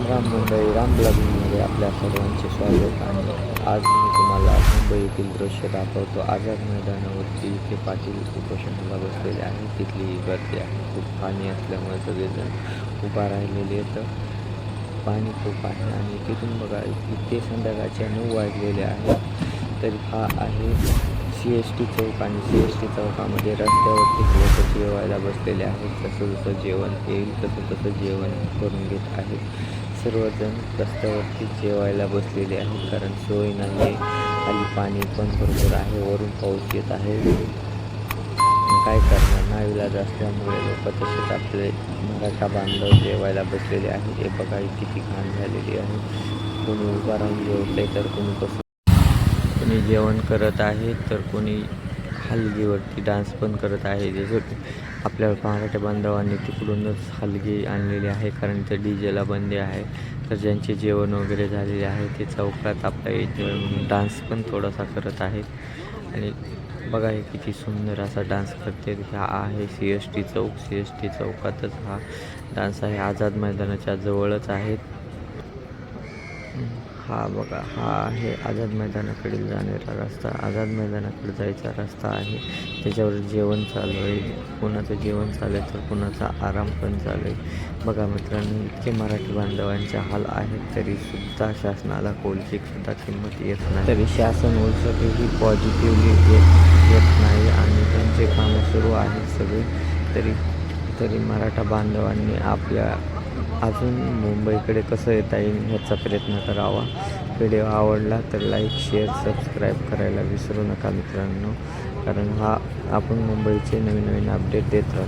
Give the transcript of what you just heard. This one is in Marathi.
राम मंडळी, राम ब्लॉगिंगमध्ये आपल्या सर्वांचे स्वागत. आणि आज मी तुम्हाला मुंबई येथील दृश्य दाखवतो. आझाद मैदानावरती इथे पाटील उपोषणाला बसलेले आहे. तिथली गर्दी आहे, खूप पाणी असल्यामुळे सगळेजण उभा राहिलेले आहेत. पाणी खूप आहे आणि तिथून बघा इथे संध्याकाळच्या 9 वाजलेले आहेत. तर हा आहे CST चौक आणि CST चौकामध्ये रस्त्यावरती लोक जेवायला बसलेले आहेत. जसं जसं जेवण येईल तसं जेवण करून घेत आहेत. सर्वजण रस्त्यावरती जेवायला बसलेले आहेत, कारण सोय नाही आहे. खाली पाणी पण भरपूर आहे, वरून पाऊस येत आहे. काय करणार, नाईलाज असल्यामुळे लोक तसेच आपले मराठा बांधव जेवायला बसलेले आहेत. हे बघा किती घाण झालेली आहे. कोणी उभा राहून जेवतंय तर कोणी बसून, कोणी जेवण करत आहे तर कोणी हलगीवरती डान्स पण करत आहे. जसं की आपल्या मराठा बांधवांनी तिकडूनच हलगी आणलेली आहे, कारण ते DJला बंदी आहे. तर ज्यांचे जेवण वगैरे झालेले आहे ते चौकात आपल्या इथे डान्स पण थोडासा करत आहेत. आणि बघा हे किती सुंदर असा डान्स करते. हा आहे CST चौक. CST चौकातच हा डान्स आहे. आझाद मैदानाच्या जवळच आहे. हा बघा, हा आहे आझाद मैदानाकडे जाणारा रस्ता. आझाद मैदानाकडे जायचा रस्ता आहे, त्याच्यावर जेवण चालू आहे. कोणाचं जेवण चालू आहे तर कोणाचा आराम पण चालू आहे. बघा मित्रांनो, इतके मराठी बांधवांचे हाल आहेत तरीसुद्धा शासनाला कोलशीसुद्धा किंमत येत नाही. तरी शासन उलटही पॉझिटिव्हली येत नाही आणि त्यांचे कामं सुरू आहेत सगळे. तरी मराठा बांधवांनी आपल्या अजून मुंबईकडे कसं येता येईल ह्याचा प्रयत्न करावा. व्हिडिओ आवडला तर लाईक, शेअर, सबस्क्राईब करायला विसरू नका मित्रांनो, कारण आपण मुंबईचे नवीन अपडेट देत राहतो.